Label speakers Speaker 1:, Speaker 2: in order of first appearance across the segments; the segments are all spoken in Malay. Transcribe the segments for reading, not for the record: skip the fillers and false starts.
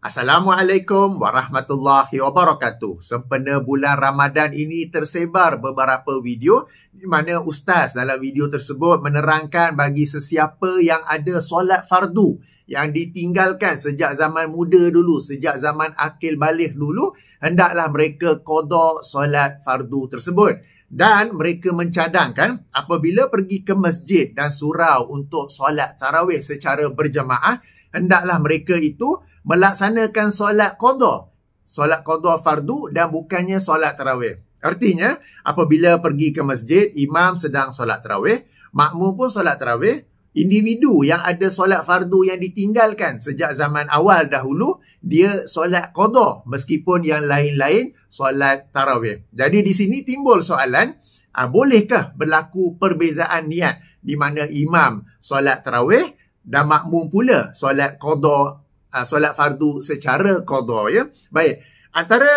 Speaker 1: Assalamualaikum warahmatullahi wabarakatuh. Sempena bulan Ramadan ini tersebar beberapa video di mana ustaz dalam video tersebut menerangkan bagi sesiapa yang ada solat fardu yang ditinggalkan sejak zaman muda dulu, sejak zaman akil baligh dulu, hendaklah mereka qada solat fardu tersebut. Dan mereka mencadangkan apabila pergi ke masjid dan surau untuk solat tarawih secara berjamaah, hendaklah mereka itu melaksanakan solat qada fardu dan bukannya solat tarawih. Artinya, apabila pergi ke masjid, imam sedang solat tarawih, makmum pun solat tarawih, individu yang ada solat fardu yang ditinggalkan sejak zaman awal dahulu, dia solat qada meskipun yang lain-lain solat tarawih. Jadi di sini timbul soalan, bolehkah berlaku perbezaan niat di mana imam solat tarawih dan makmum pula solat qada, solat fardu secara qada, ya. Baik, antara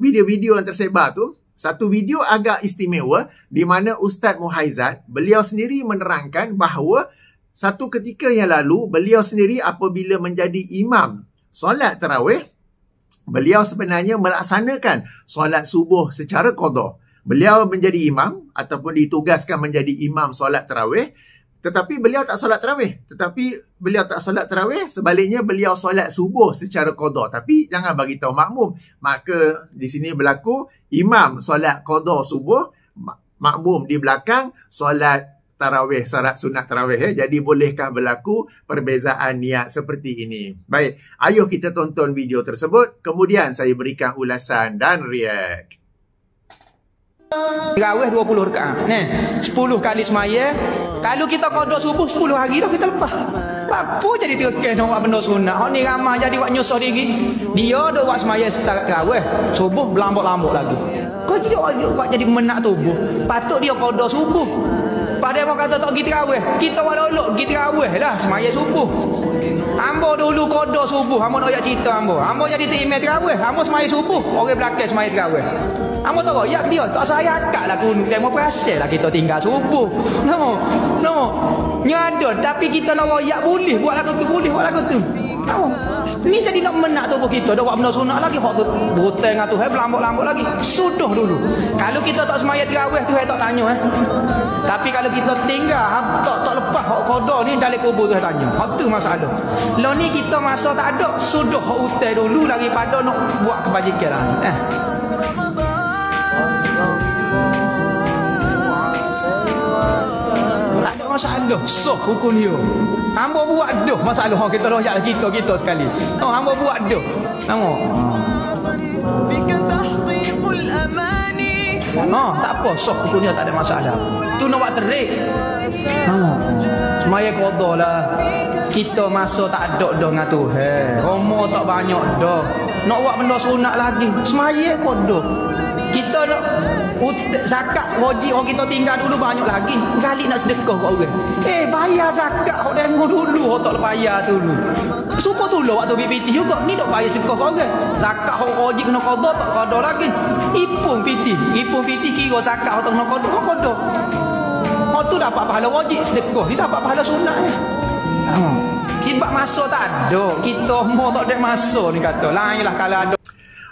Speaker 1: video-video yang tersebar tu, satu video agak istimewa di mana Ustaz Muhaizat, beliau sendiri menerangkan bahawa satu ketika yang lalu beliau sendiri apabila menjadi imam solat tarawih, beliau sebenarnya melaksanakan solat subuh secara qada. Beliau menjadi imam ataupun ditugaskan menjadi imam solat tarawih, tetapi beliau tak solat tarawih. Sebaliknya beliau solat subuh secara qada. Tapi jangan bagi tahu makmum. Maka di sini berlaku imam solat qada subuh, makmum di belakang solat tarawih, solat sunat tarawih. Jadi bolehkah berlaku perbezaan niat seperti ini? Baik, ayuh kita tonton video tersebut. Kemudian saya berikan ulasan dan react.
Speaker 2: Tarawih 20 rakaat. Nah, 10 kali semaya. Kalau kita qada subuh 10 hari dah kita lepas. Apa jadi terkes nak buat benda sunat? Hak ni ramai jadi buat nyusah diri. Dia dak buat semaya tarawih, subuh berlambak-lambak lagi. Kau tidak buat jadi menak tubuh. Patut dia qada subuh. Padahal orang kata tak pergi tarawih. Kita buat dulu pergi tarawih lah semaya subuh. Ambo dulu qada subuh, ambo nak ayat cerita ambo. Ambo jadi imam tarawih, ambo semaya subuh, orang belakang semaya tarawih. Ambo tak royak dia, tak saya akak lah kunut demokrasi lah kita tinggal subuh. No. Nyadon tapi kita nak royak boleh buat lagu tu. No. Ni jadi nak menak tubuh kita, dah buat benda sunat lagi, hak berhutang dengan Tuhan, berlambak-lambak lagi. Sudah dulu. Kalau kita tak semaya tarawih, Tuhan tak tanya. Tapi kalau kita tinggal, tak lepas hak qada ni dalam kubur Tuhan tanya. Hak tu masalah. Lah ni kita masa tak ada, sudah hak hutang dulu daripada nak buat kebajikan lah. Tak ada masalah. So hukum dia. Hamba buat dah masalah. Kita royak cerita kita sekali. Hamba buat dah. Tengok. Tak apa. So hukum dia tak ada masalah. Tu nak buat terik. Semaya qada lah. Kita masa tak ada dah dengan Tuhan. Umur tak banyak dah. Nak buat benda sunat lagi. Semaya qada. Kita nak zakat wajib orang kita tinggal dulu banyak lagi. Kali nak sedekah kat orang. Bayar zakat hok demo dulu, hok tak bayar dulu. Supaya dulu waktu PPT juga ni tak bayar sedekah kat orang. Zakat hok wajib kena qada tak qada lagi. Ipung PT kira zakat hok tak kena qada. Hok tu dapat pahala wajib sedekah, ni dapat pahala sunat. Sebab masa tak ada. Kita mau tak ada masa ni kata. Lainlah kalau ada.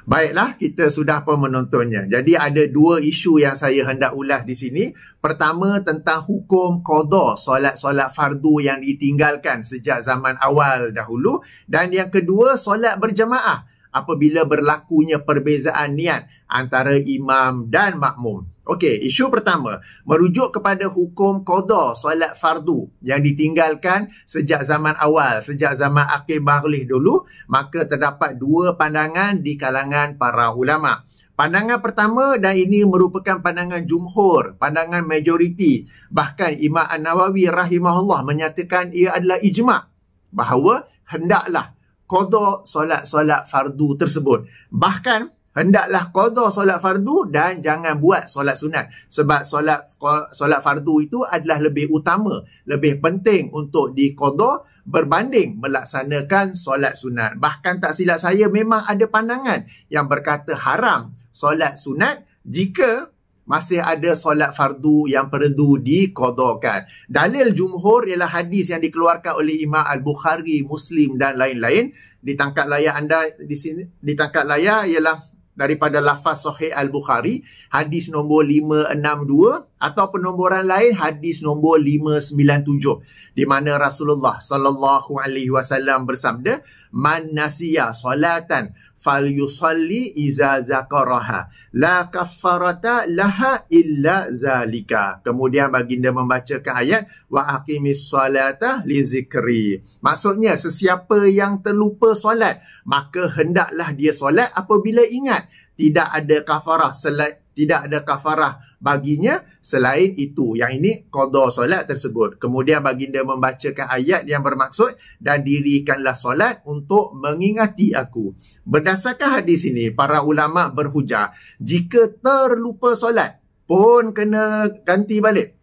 Speaker 1: Baiklah, kita sudah pun menontonnya. Jadi ada dua isu yang saya hendak ulas di sini. Pertama tentang hukum qada solat-solat fardu yang ditinggalkan sejak zaman awal dahulu. Dan yang kedua, solat berjamaah apabila berlakunya perbezaan niat antara imam dan makmum. Okey, isu pertama merujuk kepada hukum qada solat fardu yang ditinggalkan sejak zaman awal, sejak zaman akil baligh dulu, maka terdapat dua pandangan di kalangan para ulama. Pandangan pertama, dan ini merupakan pandangan jumhur, pandangan majoriti, bahkan Imam An-Nawawi rahimahullah menyatakan ia adalah ijma' bahawa hendaklah qada solat-solat fardu tersebut. Bahkan hendaklah qada solat fardu dan jangan buat solat sunat. Sebab solat fardu itu adalah lebih utama, lebih penting untuk diqada berbanding melaksanakan solat sunat. Bahkan tak silap saya memang ada pandangan yang berkata haram solat sunat jika masih ada solat fardu yang perlu diqadakan. Dalil jumhur ialah hadis yang dikeluarkan oleh Imam Al-Bukhari, Muslim dan lain-lain di tangkap layar anda di sini, di tangkap layar ialah daripada lafaz Sahih Al-Bukhari, hadis nombor 562, atau penomboran lain hadis nombor 597, di mana Rasulullah sallallahu alaihi wasallam bersabda, "Man nasiya salatan falyusalli iza zakaraha la kaffarata laha illa zalika." Kemudian baginda membacakan ayat wa aqimis salata li zikri. Maksudnya sesiapa yang terlupa solat, maka hendaklah dia solat apabila ingat. Tidak ada kafarah baginya selain itu. Yang ini qada solat tersebut. Kemudian baginda membacakan ayat yang bermaksud, dan dirikanlah solat untuk mengingati aku. Berdasarkan hadis ini, para ulama berhujah, jika terlupa solat pun kena ganti balik.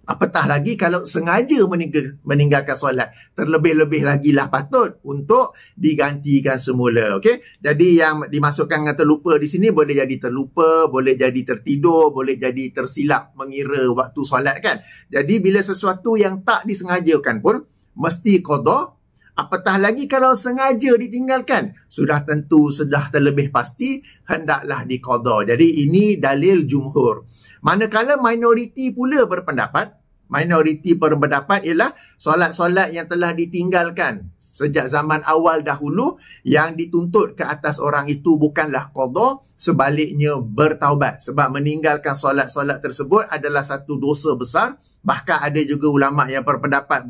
Speaker 1: Apatah lagi kalau sengaja meninggalkan solat. Terlebih-lebih lagi lah patut untuk digantikan semula. Okey? Jadi yang dimasukkan dengan terlupa di sini boleh jadi terlupa, boleh jadi tertidur, boleh jadi tersilap mengira waktu solat kan. Jadi bila sesuatu yang tak disengajakan pun mesti qada. Apatah lagi kalau sengaja ditinggalkan, sudah tentu, sudah terlebih pasti hendaklah diqada. Jadi ini dalil jumhur. Manakala minoriti pula berpendapat, ialah solat-solat yang telah ditinggalkan sejak zaman awal dahulu, yang dituntut ke atas orang itu bukanlah qada, sebaliknya bertaubat. Sebab meninggalkan solat-solat tersebut adalah satu dosa besar. Bahkan ada juga ulama yang berpendapat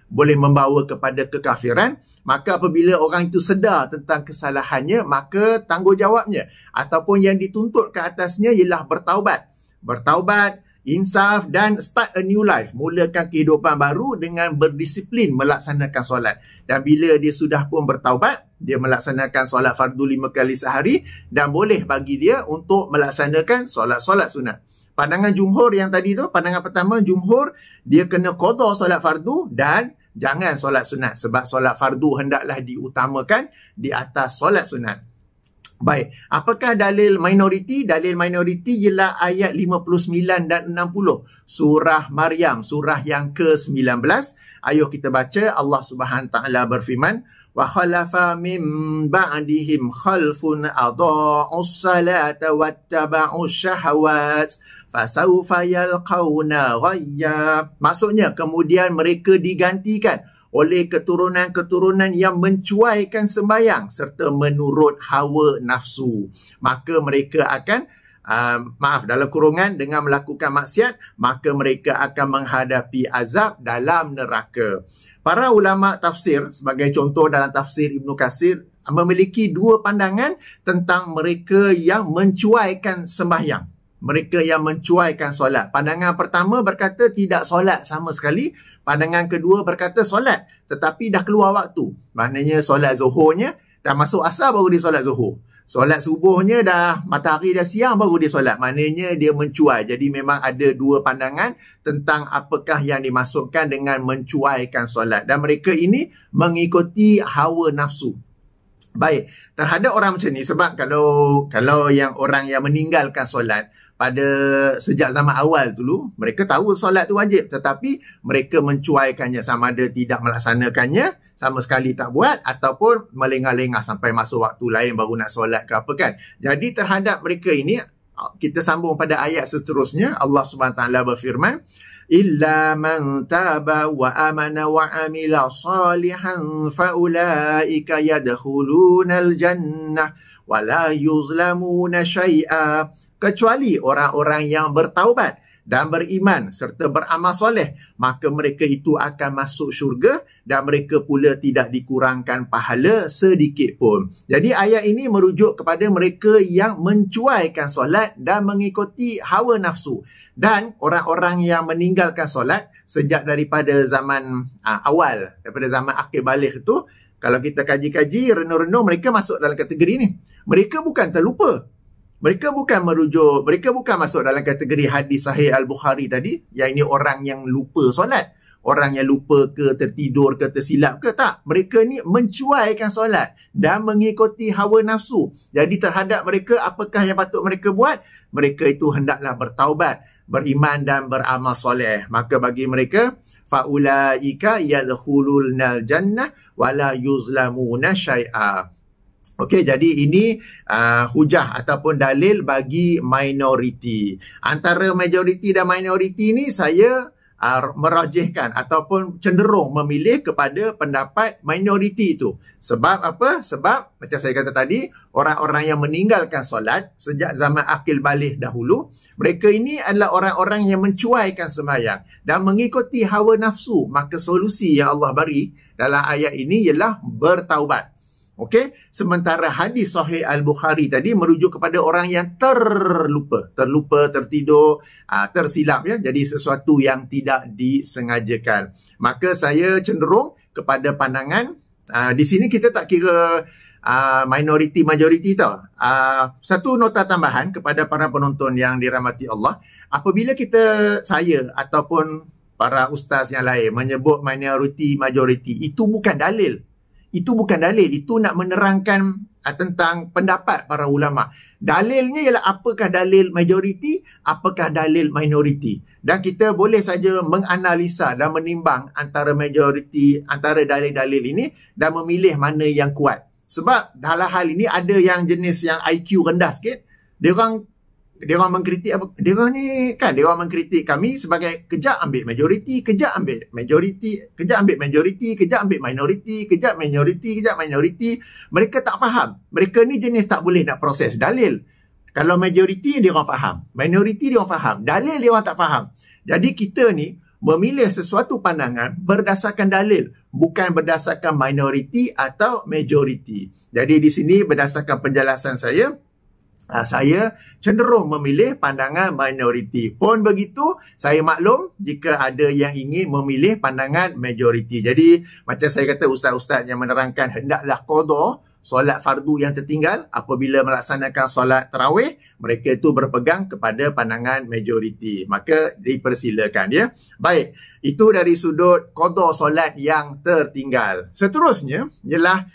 Speaker 1: boleh membawa kepada kekafiran. Maka apabila orang itu sedar tentang kesalahannya, maka tanggungjawabnya ataupun yang dituntut ke atasnya ialah bertaubat, insaf dan start a new life. Mulakan kehidupan baru dengan berdisiplin melaksanakan solat. Dan bila dia sudah pun bertaubat, dia melaksanakan solat fardu 5 kali sehari, dan boleh bagi dia untuk melaksanakan solat-solat sunat. Pandangan jumhur yang tadi tu, pandangan pertama jumhur, dia kena qada solat fardu dan jangan solat sunat. Sebab solat fardu hendaklah diutamakan di atas solat sunat. Baik, apakah dalil minoriti? Dalil minoriti ialah ayat 59 dan 60. Surah Maryam, surah yang ke-19. Ayuh kita baca. Allah Subhanahu Ta'ala berfirman, wa khalafa min ba'dihim khalfun adha'us salata wattaba'us syahawat fasawfa yalqawna ghayya. Maksudnya kemudian mereka digantikan oleh keturunan-keturunan yang mencuaikan sembahyang serta menurut hawa nafsu. Maka mereka akan dalam kurungan, dengan melakukan maksiat, maka mereka akan menghadapi azab dalam neraka. Para ulama tafsir, sebagai contoh dalam tafsir Ibnu Katsir, memiliki dua pandangan tentang mereka yang mencuaikan sembahyang. Mereka yang mencuaikan solat. Pandangan pertama berkata tidak solat sama sekali. Pandangan kedua berkata solat, tetapi dah keluar waktu. Maknanya solat zuhurnya dah masuk asar baru dia solat zuhur. Solat subuhnya dah matahari dah siang baru dia solat. Maknanya dia mencuai. Jadi memang ada dua pandangan tentang apakah yang dimasukkan dengan mencuaikan solat. Dan mereka ini mengikuti hawa nafsu. Baik, terhadap orang macam ni, sebab kalau yang orang yang meninggalkan solat pada sejak zaman awal dulu, mereka tahu solat tu wajib, tetapi mereka mencuaikannya, sama ada tidak melaksanakannya, sama sekali tak buat, ataupun melengah-lengah sampai masuk waktu lain baru nak solat ke apa kan. Jadi terhadap mereka ini, kita sambung pada ayat seterusnya. Allah Subhanahu Ta'ala berfirman, illa man taba wa amana wa amila salihan faulaika yadkhulunal jannah wa la yuzlamuna syai'a. Kecuali orang-orang yang bertaubat dan beriman serta beramal soleh, maka mereka itu akan masuk syurga dan mereka pula tidak dikurangkan pahala sedikit pun. Jadi ayat ini merujuk kepada mereka yang mencuaikan solat dan mengikuti hawa nafsu. Dan orang-orang yang meninggalkan solat sejak daripada zaman awal, daripada zaman akil baligh itu, kalau kita kaji-kaji, renung-renung, mereka masuk dalam kategori ni. Mereka bukan terlupa. Mereka bukan masuk dalam kategori hadis Sahih Al-Bukhari tadi, yang ini orang yang lupa solat. Orang yang lupa ke, tertidur ke, tersilap ke, tak. Mereka ni mencuaikan solat dan mengikuti hawa nafsu. Jadi terhadap mereka, apakah yang patut mereka buat? Mereka itu hendaklah bertaubat, beriman dan beramal soleh. Maka bagi mereka, faulaika yadkhulunal jannah wala yuzlamuna syai'a. Okey, jadi ini hujah ataupun dalil bagi minoriti. Antara majoriti dan minoriti ni saya merajihkan ataupun cenderung memilih kepada pendapat minoriti itu. Sebab apa? Sebab macam saya kata tadi, orang-orang yang meninggalkan solat sejak zaman akil baligh dahulu, mereka ini adalah orang-orang yang mencuaikan sembahyang dan mengikuti hawa nafsu. Maka solusi yang Allah beri dalam ayat ini ialah bertaubat. Okey, sementara hadis sahih Al-Bukhari tadi merujuk kepada orang yang terlupa, tertidur, tersilap ya. Jadi sesuatu yang tidak disengajakan. Maka saya cenderung kepada pandangan di sini kita tak kira minoriti majoriti tau. Satu nota tambahan kepada para penonton yang dirahmati Allah, apabila saya ataupun para ustaz yang lain menyebut minoriti majoriti, itu bukan dalil. Itu bukan dalil. Itu nak menerangkan tentang pendapat para ulama. Dalilnya ialah apakah dalil majoriti, apakah dalil minoriti. Dan kita boleh saja menganalisa dan menimbang antara majoriti, antara dalil-dalil ini dan memilih mana yang kuat. Sebab dalam hal ini ada yang jenis yang IQ rendah sikit. Dia orang mengkritik apa? Dia orang mengkritik kami sebagai kejap ambil majoriti, kejap ambil majoriti, kejap ambil majoriti, kejap ambil minoriti, kejap minoriti, kejap minoriti. Mereka tak faham. Mereka ni jenis tak boleh nak proses dalil. Kalau majoriti dia orang faham, minoriti dia orang faham, dalil dia orang tak faham. Jadi kita ni memilih sesuatu pandangan berdasarkan dalil, bukan berdasarkan minoriti atau majoriti. Jadi di sini berdasarkan penjelasan saya cenderung memilih pandangan minoriti. Pun begitu, saya maklum jika ada yang ingin memilih pandangan majoriti. Jadi, macam saya kata, ustaz-ustaz yang menerangkan hendaklah qada solat fardu yang tertinggal apabila melaksanakan solat tarawih, mereka itu berpegang kepada pandangan majoriti. Maka dipersilakan ya. Baik, itu dari sudut qada solat yang tertinggal. Seterusnya ialah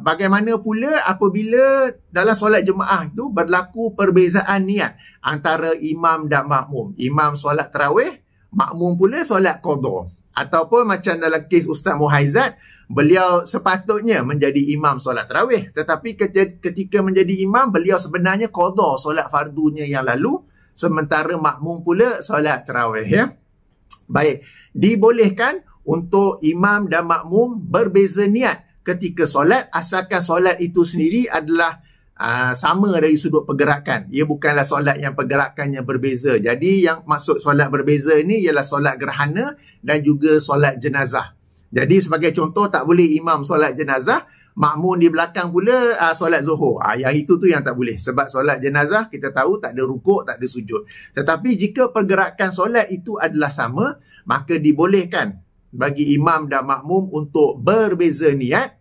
Speaker 1: bagaimana pula apabila dalam solat jemaah itu berlaku perbezaan niat antara imam dan makmum. Imam solat tarawih, makmum pula solat qada. Ataupun macam dalam kes Ustaz Muhaizat, beliau sepatutnya menjadi imam solat tarawih. Tetapi ketika menjadi imam, beliau sebenarnya qada solat fardunya yang lalu, sementara makmum pula solat tarawih ya. Baik, dibolehkan untuk imam dan makmum berbeza niat ketika solat, asalkan solat itu sendiri adalah sama dari sudut pergerakan. Ia bukanlah solat yang pergerakannya berbeza. Jadi yang maksud solat berbeza ini ialah solat gerhana dan juga solat jenazah. Jadi sebagai contoh, tak boleh imam solat jenazah, makmum di belakang pula solat zuhur. Yang itu tu yang tak boleh. Sebab solat jenazah kita tahu tak ada rukuk, tak ada sujud. Tetapi jika pergerakan solat itu adalah sama, maka dibolehkan bagi imam dan makmum untuk berbeza niat.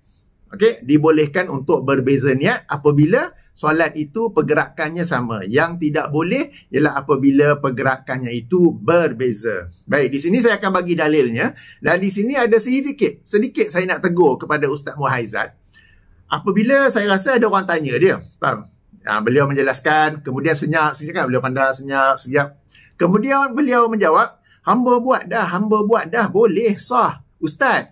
Speaker 1: Okey, dibolehkan untuk berbeza niat apabila solat itu pergerakannya sama. Yang tidak boleh ialah apabila pergerakannya itu berbeza. Baik, di sini saya akan bagi dalilnya. Dan di sini ada sedikit saya nak tegur kepada Ustaz Muhaizat. Apabila saya rasa ada orang tanya dia, faham? Beliau menjelaskan, kemudian senyap kan, beliau pandang senyap. Kemudian beliau menjawab, hamba buat dah, boleh, sah. Ustaz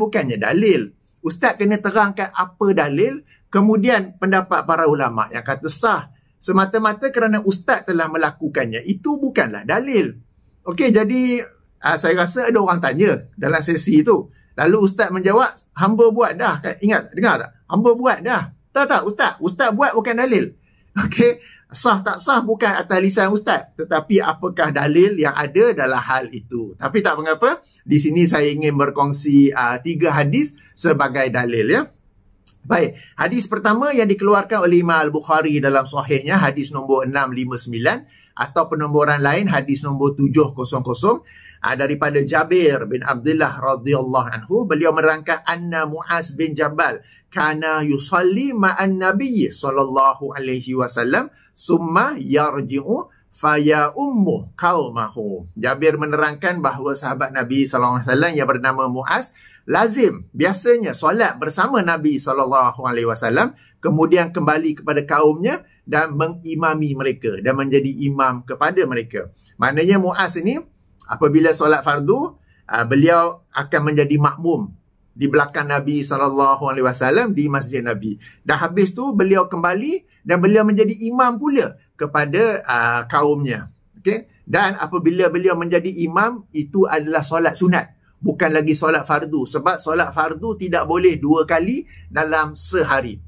Speaker 1: bukannya dalil. Ustaz kena terangkan apa dalil, kemudian pendapat para ulama yang kata sah. Semata-mata kerana ustaz telah melakukannya, itu bukanlah dalil. Okey, jadi saya rasa ada orang tanya dalam sesi itu. Lalu ustaz menjawab, hamba buat dah. Ingat, dengar tak? Hamba buat dah. Tak, ustaz buat bukan dalil. Okey, sah tak sah bukan atas lisan ustaz, tetapi apakah dalil yang ada dalam hal itu. Tapi tak mengapa, di sini saya ingin berkongsi 3 hadis sebagai dalil ya. Baik, hadis pertama yang dikeluarkan oleh Imam Al-Bukhari dalam sahihnya, hadis nombor 659 atau penomboran lain hadis nombor 700 daripada Jabir bin Abdullah radhiyallahu anhu. Beliau menerangkan anna Muaz bin Jabal kana yusalli ma'an nabiy sallallahu alaihi wasallam summa yarji'u faya ummu qaumahu. Jabir menerangkan bahawa sahabat Nabi sallallahu alaihi wasallam yang bernama Muaz lazim biasanya solat bersama Nabi sallallahu alaihi wasallam, kemudian kembali kepada kaumnya dan mengimami mereka dan menjadi imam kepada mereka. Maknanya Muaz ini apabila solat fardu beliau akan menjadi makmum di belakang Nabi SAW di Masjid Nabi. Dah habis tu beliau kembali dan beliau menjadi imam pula kepada kaumnya. Okay? Dan apabila beliau menjadi imam, itu adalah solat sunat, bukan lagi solat fardu. Sebab solat fardu tidak boleh 2 kali dalam sehari.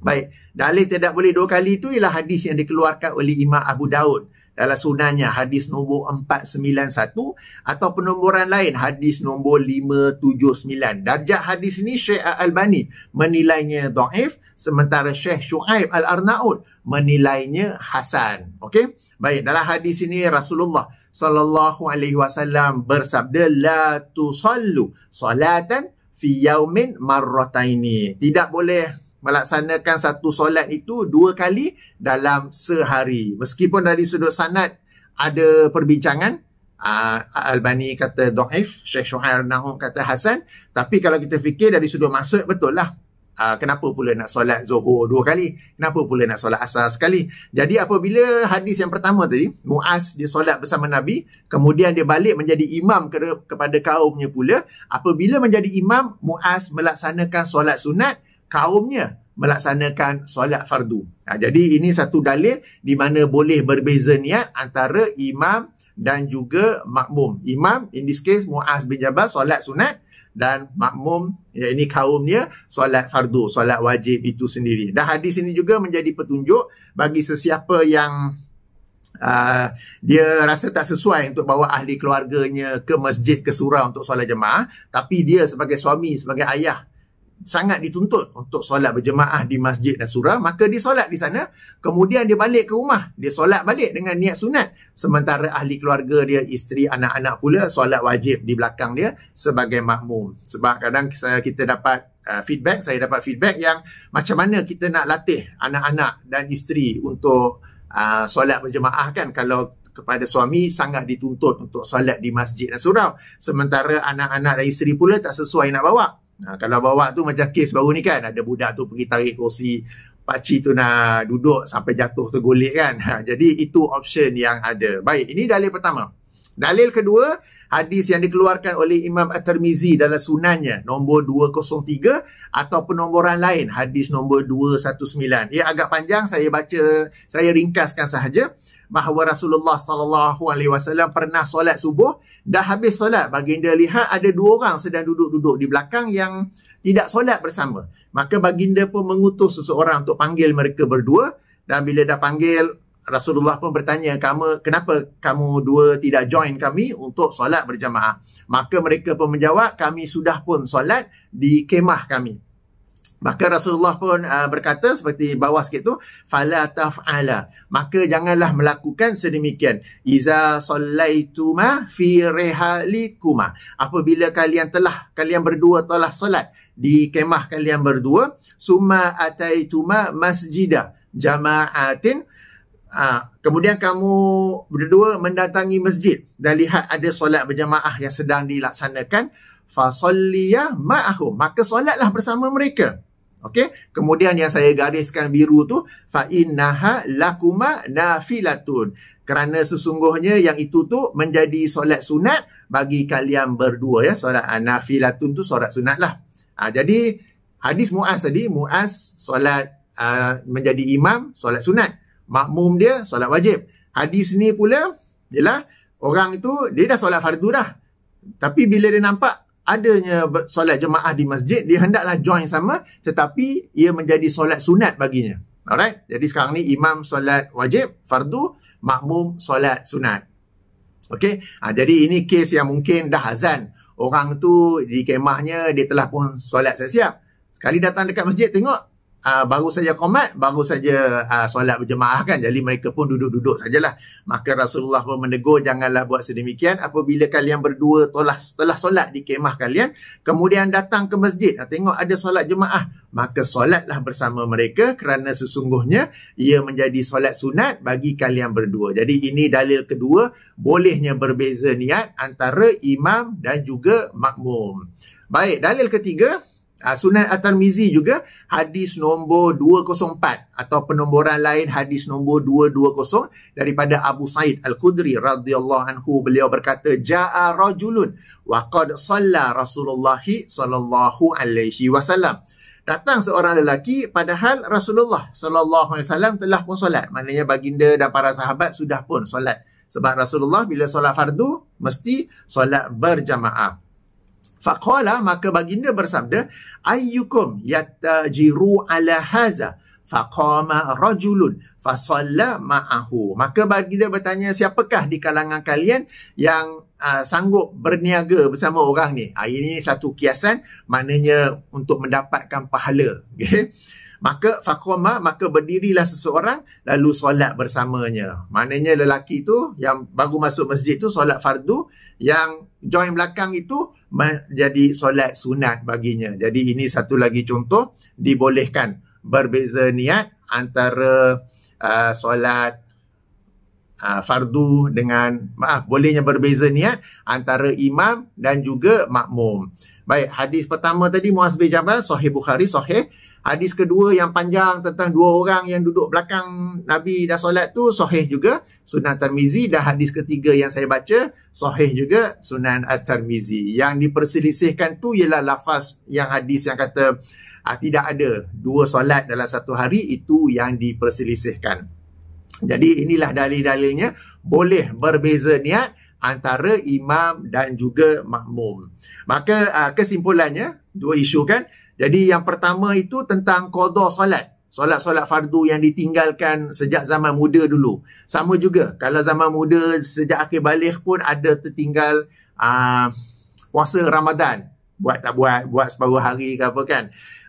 Speaker 1: Baik, dalil tidak boleh 2 kali itu ialah hadis yang dikeluarkan oleh Imam Abu Daud dalam sunannya, hadis nombor 491, atau penomboran lain hadis nombor 579. Darjah hadis ini Syekh Al-Albani menilainya dhaif, sementara Syekh Shu'aib Al-Arnaud menilainya hasan. Okey, baik, dalam hadis ini Rasulullah sallallahu alaihi wasallam bersabda, la tusallu salatan fi yaumin marrataini. Tidak boleh melaksanakan satu solat itu 2 kali dalam sehari. Meskipun dari sudut sanad ada perbincangan, Al-Albani kata dhaif, Syekh Shu'aib Al-Arnaud kata hasan, tapi kalau kita fikir dari sudut maksud, betul lah. Kenapa pula nak solat Zuhur 2 kali? Kenapa pula nak solat Asar sekali? Jadi apabila hadis yang pertama tadi, Muaz dia solat bersama Nabi, kemudian dia balik menjadi imam kepada kaumnya pula. Apabila menjadi imam, Muaz melaksanakan solat sunat, kaumnya melaksanakan solat fardu. Jadi ini satu dalil di mana boleh berbeza niat antara imam dan juga makmum. Imam, in this case Muaz bin Jabal, solat sunat, dan makmum, ini kaumnya, solat fardu, solat wajib itu sendiri. Dan hadis ini juga menjadi petunjuk bagi sesiapa yang dia rasa tak sesuai untuk bawa ahli keluarganya ke masjid, ke surau untuk solat jemaah, tapi dia sebagai suami, sebagai ayah sangat dituntut untuk solat berjemaah di masjid dan surau, maka dia solat di sana, kemudian dia balik ke rumah, dia solat balik dengan niat sunat, sementara ahli keluarga dia, isteri, anak-anak pula solat wajib di belakang dia sebagai makmum. Sebab kadang kita dapat saya dapat feedback yang macam mana kita nak latih anak-anak dan isteri untuk solat berjemaah kan, kalau kepada suami sangat dituntut untuk solat di masjid dan surau, sementara anak-anak dan isteri pula tak sesuai nak bawa. Kalau bawa tu macam kes baru ni kan, ada budak tu pergi tarik kursi, pakcik tu nak duduk sampai jatuh tergolek kan. Jadi itu option yang ada. Baik, ini dalil pertama. Dalil kedua, hadis yang dikeluarkan oleh Imam At-Tirmizi dalam sunannya nombor 203, atau penomboran lain hadis nombor 219. Ia agak panjang, saya ringkaskan sahaja. Bahawa Rasulullah SAW pernah solat subuh, dah habis solat, baginda lihat ada 2 orang sedang duduk-duduk di belakang yang tidak solat bersama. Maka baginda pun mengutus seseorang untuk panggil mereka berdua, dan bila dah panggil, Rasulullah pun bertanya, kenapa kamu 2 tidak join kami untuk solat berjamaah? Maka mereka pun menjawab, kami sudah pun solat di kemah kami. Maka Rasulullah pun berkata seperti bawah sikit tu, fala taf'ala, maka janganlah melakukan sedemikian. Iza sallaituma fi rihalikuma, apabila kalian berdua telah solat di kemah kalian berdua, summa ataituma masjidah jama'atin, kemudian kamu berdua mendatangi masjid dan lihat ada solat berjamaah yang sedang dilaksanakan, fasalliya ma'ahum, maka solatlah bersama mereka. Okey, kemudian yang saya gariskan biru tu, fa innaha lakuma nafilatun, kerana sesungguhnya yang itu tu menjadi solat sunat bagi kalian berdua ya. Solat nafilatun tu solat sunat lah. Jadi hadis Muaz tadi, Muaz solat menjadi imam, solat sunat, makmum dia solat wajib. Hadis ni pula ialah orang itu dia dah solat fardu dah, tapi bila dia nampak adanya solat jemaah di masjid, dia hendaklah join sama, tetapi ia menjadi solat sunat baginya. Alright, jadi sekarang ni imam solat wajib fardu, makmum solat sunat. Okey, jadi ini kes yang mungkin dah azan, orang tu di kemahnya dia telah pun solat siap-siap, sekali datang dekat masjid tengok baru saja qomat, baru saja solat berjemaah kan, jadi mereka pun duduk-duduk sajalah. Maka Rasulullah pun menegur, janganlah buat sedemikian. Apabila kalian berdua telah solat di kemah kalian, kemudian datang ke masjid, tengok ada solat jemaah, maka solatlah bersama mereka, kerana sesungguhnya ia menjadi solat sunat bagi kalian berdua. Jadi ini dalil kedua, bolehnya berbeza niat antara imam dan juga makmum. Baik, dalil ketiga, Sunan At-Tirmizi juga hadis nombor 204 atau penomboran lain hadis nombor 220 daripada Abu Sa'id Al-Khudri radhiyallahu anhu. Beliau berkata, ja'a rajulun wa qad shalla Rasulullah sallallahu alaihi wasallam. Datang seorang lelaki padahal Rasulullah sallallahu alaihi wasallam telah pun solat. Maknanya baginda dan para sahabat sudah pun solat. Sebab Rasulullah bila solat fardu mesti solat berjamaah. Faqala, maka baginda bersabda, ayyukum yattajiru ala haza, faqama rajulun fasalla ma'ahu. Maka baginda bertanya, siapakah di kalangan kalian yang sanggup berniaga bersama orang ni? Ini satu kiasan, maknanya untuk mendapatkan pahala. Okay? Maka faqama, maka berdirilah seseorang lalu solat bersamanya. Maknanya lelaki tu yang baru masuk masjid tu solat fardu, yang join belakang itu menjadi solat sunat baginya. Jadi ini satu lagi contoh dibolehkan berbeza niat antara solat fardu dengan, bolehnya berbeza niat antara imam dan juga makmum. Baik, hadis pertama tadi Muaz bin Jabal, Sahih Bukhari, Sahih. Hadis kedua yang panjang tentang dua orang yang duduk belakang Nabi dah solat tu, Sahih juga, Sunan Tirmizi. Dan hadis ketiga yang saya baca, Sahih juga, Sunan At-Tirmizi. Yang diperselisihkan tu ialah lafaz yang hadis yang kata tidak ada dua solat dalam satu hari, itu yang diperselisihkan. Jadi inilah dalil-dalilnya boleh berbeza niat antara imam dan juga makmum. Maka kesimpulannya, dua isu kan. Jadi yang pertama itu tentang qada solat. Solat-solat fardu yang ditinggalkan sejak zaman muda dulu. Sama juga, kalau zaman muda sejak akhir balik pun ada tertinggal puasa Ramadan. Buat tak buat, buat separuh hari ke apa kan.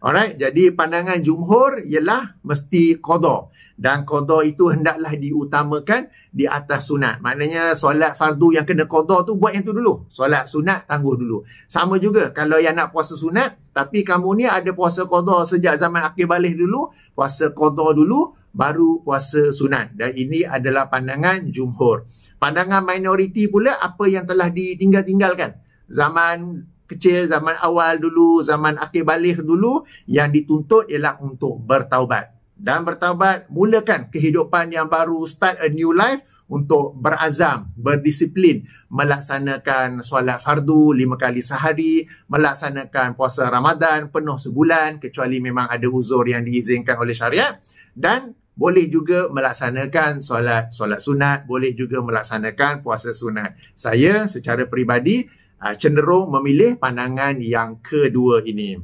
Speaker 1: Alright, jadi pandangan jumhur ialah mesti qada. Dan qada itu hendaklah diutamakan di atas sunat. Maknanya solat fardu yang kena qada tu buat yang tu dulu. Solat sunat tangguh dulu. Sama juga kalau yang nak puasa sunat tapi kamu ni ada puasa qada sejak zaman akhir balik dulu, puasa qada dulu baru puasa sunat. Dan ini adalah pandangan jumhur. Pandangan minoriti pula apa yang telah ditinggal-tinggalkan. Zaman kecil, zaman awal dulu, zaman akhir balik dulu, yang dituntut ialah untuk bertaubat. Dan bertaubat, mulakan kehidupan yang baru, start a new life, untuk berazam, berdisiplin, melaksanakan solat fardu 5 kali sehari, melaksanakan puasa Ramadan penuh sebulan, kecuali memang ada uzur yang diizinkan oleh syariat, dan boleh juga melaksanakan solat sunat, boleh juga melaksanakan puasa sunat. Saya secara peribadi cenderung memilih pandangan yang kedua ini.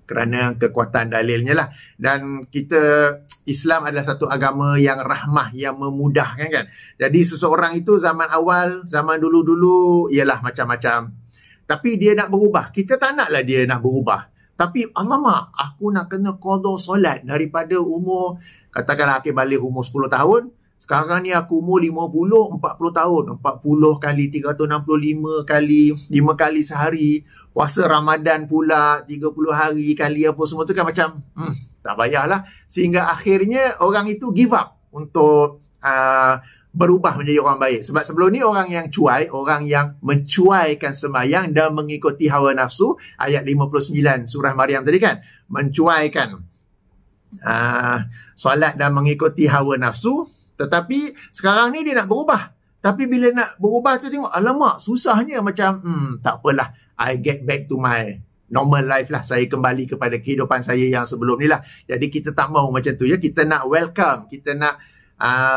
Speaker 1: Kerana kekuatan dalilnya lah. Dan kita, Islam adalah satu agama yang rahmah, yang memudahkan kan. Jadi seseorang itu zaman awal, zaman dulu-dulu ialah macam-macam. Tapi dia nak berubah. Kita tak naklah dia nak berubah. Tapi alamak, aku nak kena qada solat daripada umur, katakanlah akhir balik umur 10 tahun. Sekarang ni aku umur 50, 40 tahun. 40 kali 365 kali 5 kali sehari. Puasa Ramadan pula 30 hari kali apa semua tu kan macam tak payahlah. Sehingga akhirnya orang itu give up untuk berubah menjadi orang baik. Sebab sebelum ni orang yang cuai, orang yang mencuaikan sembahyang dan mengikuti hawa nafsu, ayat 59 surah Maryam tadi kan, mencuaikan solat dan mengikuti hawa nafsu. Tetapi sekarang ni dia nak berubah. Tapi bila nak berubah tu tengok, alamak susahnya, macam tak apalah, I get back to my normal life lah. Saya kembali kepada kehidupan saya yang sebelum ni lah. Jadi kita tak mahu macam tu ya. Kita nak welcome, kita nak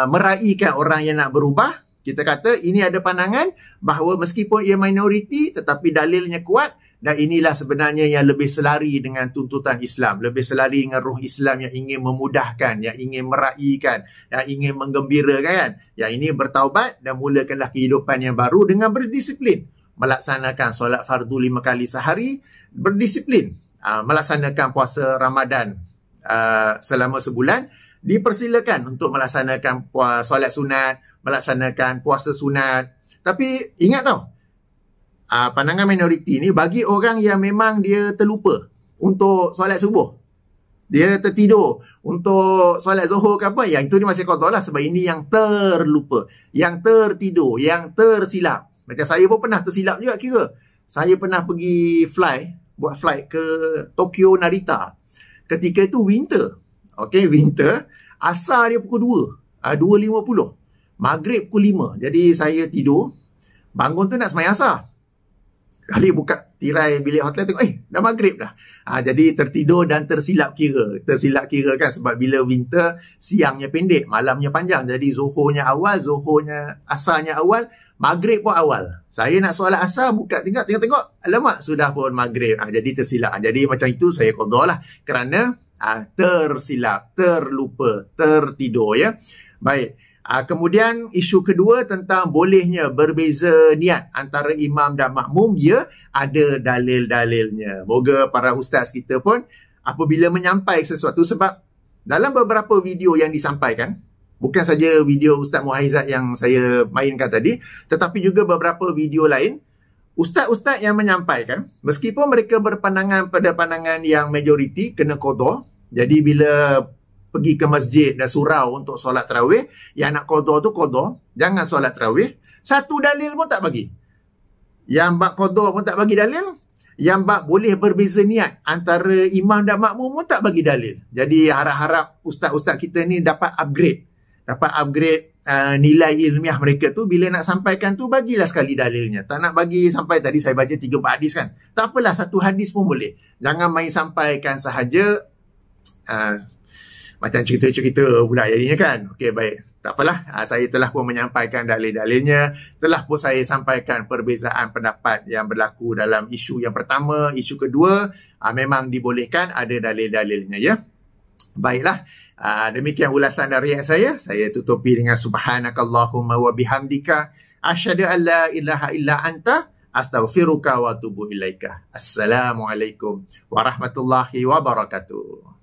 Speaker 1: meraihkan orang yang nak berubah. Kita kata ini ada pandangan bahawa meskipun ia minoriti tetapi dalilnya kuat. Dan inilah sebenarnya yang lebih selari dengan tuntutan Islam. Lebih selari dengan ruh Islam yang ingin memudahkan, yang ingin meraihkan, yang ingin menggembirakan kan. Yang ini bertaubat dan mulakanlah kehidupan yang baru dengan berdisiplin. Melaksanakan solat fardu 5 kali sehari, berdisiplin. Melaksanakan puasa Ramadan selama sebulan. Dipersilakan untuk melaksanakan solat sunat, melaksanakan puasa sunat. Tapi ingat tau, pandangan minoriti ni bagi orang yang memang dia terlupa untuk solat subuh, dia tertidur untuk solat zuhur ke apa, yang itu dia masih qada lah. Sebab ini yang terlupa, yang tertidur, yang tersilap. Macam saya pun pernah tersilap juga kira. Saya pernah pergi fly buat flight ke Tokyo Narita. Ketika itu winter. Okey, winter. Asar dia pukul 2. 2.50. Maghrib pukul 5. Jadi saya tidur. Bangun tu nak sembahyang asar. Kali buka tirai bilik hotel tengok, dah maghrib dah. Jadi tertidur dan tersilap kira. Tersilap kira kan, sebab bila winter, siangnya pendek, malamnya panjang. Jadi zuhurnya awal, asarnya awal, maghrib pun awal. Saya nak solat asar, buka tengok, alamak, sudah pun maghrib. Jadi tersilap. Jadi macam itu saya qada lah. Kerana tersilap, terlupa, tertidur ya. Baik. Kemudian isu kedua tentang bolehnya berbeza niat antara imam dan makmum, dia ada dalil-dalilnya. Moga para ustaz kita pun apabila menyampaikan sesuatu, sebab dalam beberapa video yang disampaikan, bukan saja video Ustaz Muhaizat yang saya mainkan tadi, tetapi juga beberapa video lain, ustaz-ustaz yang menyampaikan, meskipun mereka berpandangan pada pandangan yang majoriti kena qada. Jadi bila pergi ke masjid dan surau untuk solat tarawih, yang nak qada tu qada, jangan solat tarawih. Satu dalil pun tak bagi. Yang bab qada pun tak bagi dalil. Yang bab boleh berbeza niat antara imam dan makmum pun tak bagi dalil. Jadi harap-harap ustaz-ustaz kita ni dapat upgrade. Nilai ilmiah mereka tu, bila nak sampaikan tu bagilah sekali dalilnya. Tak nak bagi sampai tadi saya baca 3-4 hadis kan. Tak apalah, satu hadis pun boleh. Jangan main sampaikan sahaja macam cerita-cerita pula jadinya kan. Okey, baik. Tak apalah. Saya telah pun menyampaikan dalil-dalilnya. Telah pun saya sampaikan perbezaan pendapat yang berlaku dalam isu yang pertama. Isu kedua, memang dibolehkan, ada dalil-dalilnya ya. Baiklah. Demikian ulasan dari saya. Saya tutupi dengan subhanakallahumma wa bihamdika asyhadu an la ilaha illa anta astaghfiruka wa atubu ilaika. Assalamualaikum warahmatullahi wabarakatuh.